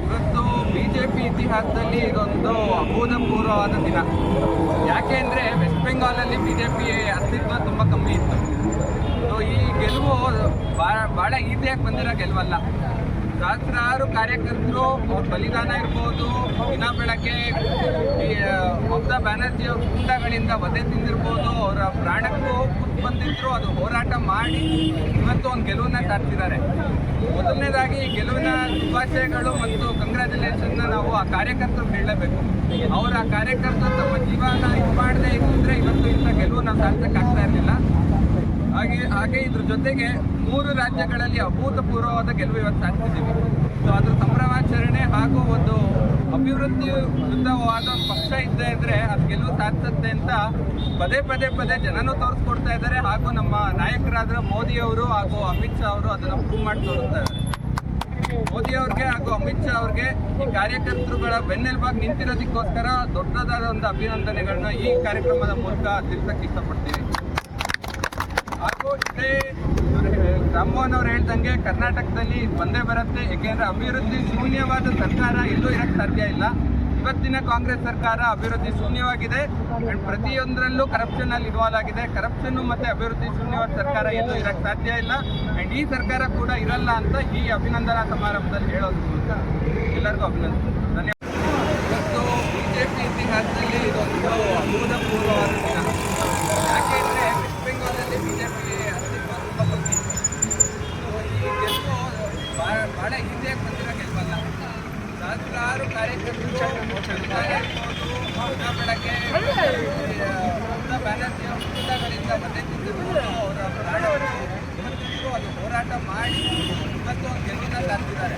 ಇವತ್ತು ಬಿಜೆಪಿ ಇತಿಹಾಸದಲ್ಲಿ ಇದೊಂದು ಅಭೂತಪೂರ್ವವಾದ ದಿನ. ಯಾಕೆ ಅಂದರೆ ವೆಸ್ಟ್ ಬೆಂಗಾಲಲ್ಲಿ ಬಿಜೆಪಿ ಅಸ್ತಿತ್ವ ತುಂಬ ಕಮ್ಮಿ ಇತ್ತು. ಸೊ ಈ ಗೆಲುವು ಭಾಳ ಈಸಿಯಾಗಿ ಬಂದಿರೋ ಗೆಲುವಲ್ಲ. ಸಹಸ್ರಾರು ಕಾರ್ಯಕರ್ತರು ಅವ್ರ ಬಲಿದಾನ ಇರ್ಬೋದು, ದಿನ ಬೆಳಗ್ಗೆ ಈ ಮಮತಾ ಬ್ಯಾನರ್ಜಿ ಅವ್ರ ಗುಂಡಗಳಿಂದ ವಧೆ ತಿಂದಿರ್ಬೋದು, ಅವರ ಪ್ರಾಣಕ್ಕೂ ಕುತ್ತು ಬಂದಿದ್ರು, ಅದು ಹೋರಾಟ ಮಾಡಿ ಇವತ್ತು ಒಂದು ಗೆಲುವನ್ನ ಸಾಧಿಸಿದ್ದಾರೆ. ಮೊದಲನೇದಾಗಿ ಈ ಗೆಲುವಿನ ಶುಭಾಶಯಗಳು ಮತ್ತು ಕಂಗ್ರ್ಯಾಚುಲೇಷನ್ನ ನಾವು ಆ ಕಾರ್ಯಕರ್ತರು ಹೇಳಲೇಬೇಕು. ಅವರ ಕಾರ್ಯಕರ್ತರು ತಮ್ಮ ಜೀವನ ಇದು ಮಾಡದೇ ಇದ್ದರೆ ಇವತ್ತು ಇಂಥ ಗೆಲುವು ನಾವು ಸಾಧಿಸೋಕ್ಕಾಗ್ತಾ ಇರಲಿಲ್ಲ. ಹಾಗೆ ಇದ್ರ ಜೊತೆಗೆ 3 ರಾಜ್ಯಗಳಲ್ಲಿ ಅಭೂತಪೂರ್ವವಾದ ಗೆಲುವು ಇವತ್ತು ಸಾಧಿಸಿದ್ದೀವಿ. ಸೊ ಅದರ ಸಂಭ್ರಮಾಚರಣೆ ಹಾಗೂ ಒಂದು ಅಭಿವೃದ್ಧಿ ವಿರುದ್ಧವಾದ ಪಕ್ಷ ಇದ್ದೇ ಇದ್ದರೆ ಅದು ಗೆಲುವು ಸಾಧಿಸುತ್ತೆ ಅಂತ ಪದೇ ಜನನೂ ತೋರಿಸ್ಕೊಡ್ತಾ ಇದ್ದಾರೆ. ಹಾಗೂ ನಮ್ಮ ನಾಯಕರಾದ ಮೋದಿಯವರು ಹಾಗೂ ಅಮಿತ್ ಶಾ ಅವರು ಅದನ್ನು ಪ್ರೂವ್ ಮಾಡಿ ತೋರಿಸ್ತಾ ಇದ್ದಾರೆ. ಮೋದಿಯವ್ರಿಗೆ ಹಾಗೂ ಅಮಿತ್ ಶಾ ಅವ್ರಿಗೆ ಈ ಕಾರ್ಯಕರ್ತರುಗಳ ಬೆನ್ನೆಲುಬಾಗಿ ನಿಂತಿರೋದಕ್ಕೋಸ್ಕರ ದೊಡ್ಡದಾದ ಒಂದು ಅಭಿನಂದನೆಗಳನ್ನ ಈ ಕಾರ್ಯಕ್ರಮದ ಮೂಲಕ ತಿಳಿಸಕ್ಕೆ ಇಷ್ಟಪಡ್ತೀವಿ. ಹಾಗೂ ಇದೇ ರಾಮಮೋಹನ್ ಅವರು ಹೇಳ್ದಂಗೆ ಕರ್ನಾಟಕದಲ್ಲಿ ಬಂದೇ ಬರುತ್ತೆ. ಏಕೆಂದರೆ ಅಭಿವೃದ್ಧಿ ಶೂನ್ಯವಾದ ಸರ್ಕಾರ ಎಲ್ಲೂ ಇರೋಕ್ಕೆ ಸಾಧ್ಯ ಇಲ್ಲ. ಇವತ್ತಿನ ಕಾಂಗ್ರೆಸ್ ಸರ್ಕಾರ ಅಭಿವೃದ್ಧಿ ಶೂನ್ಯವಾಗಿದೆ ಆ್ಯಂಡ್ ಪ್ರತಿಯೊಂದರಲ್ಲೂ ಕರಪ್ಷನಲ್ಲಿ ಇನ್ವಾಲ್ವ್ ಆಗಿದೆ. ಕರಪ್ಷನ್ನು ಮತ್ತು ಅಭಿವೃದ್ಧಿ ಶೂನ್ಯವಾದ ಸರ್ಕಾರ ಎಲ್ಲೂ ಇರೋಕ್ಕೆ ಸಾಧ್ಯ ಇಲ್ಲ ಆ್ಯಂಡ್ ಈ ಸರ್ಕಾರ ಕೂಡ ಇರಲ್ಲ ಅಂತ ಈ ಅಭಿನಂದನಾ ಸಮಾರಂಭದಲ್ಲಿ ಹೇಳೋದ್ರ ಮೂಲಕ ಎಲ್ಲರಿಗೂ ಅಭಿನಂದನೆ. ಧನ್ಯವಾದ. ಇವತ್ತು ಬಿಜೆಪಿ ಇತಿಹಾಸದಲ್ಲಿ ಇದೊಂದು ಅಭೂತಪೂರ್ವವಾದ ದಿನ. ಯಾಕೆ ಅಂದರೆ ವೆಸ್ಟ್ ಬೆಂಗಾಲಲ್ಲಿ ಬಿಜೆಪಿ ಅಸ್ತಿತ್ವ ತುಂಬ ಕಮ್ಮಿ ಇತ್ತು. ಈ ಗೆಲುವು ಭಾಳ ಈಸಿಯಾಗಿ ಬಂದಿರೋ ಗೆಲುವಲ್ಲ. ಸಹಸ್ರಾರು ಕಾರ್ಯಕರ್ತರು ದಿನ ಬೆಳಗ್ಗೆ ಮಮತಾ ಬ್ಯಾನರ್ಜಿ ಅವರ ಗುಂಡಗಳಿಂದ ವಧೆ ತಿಂದಿರ್ಬೋದು, ಅವರ ಪ್ರಾಣವನ್ನು ಅದು ಹೋರಾಟ ಮಾಡಿ ಇವತ್ತು ಒಂದು ಗೆಲುವನ್ನ ಸಾಧಿಸಿದ್ದಾರೆ.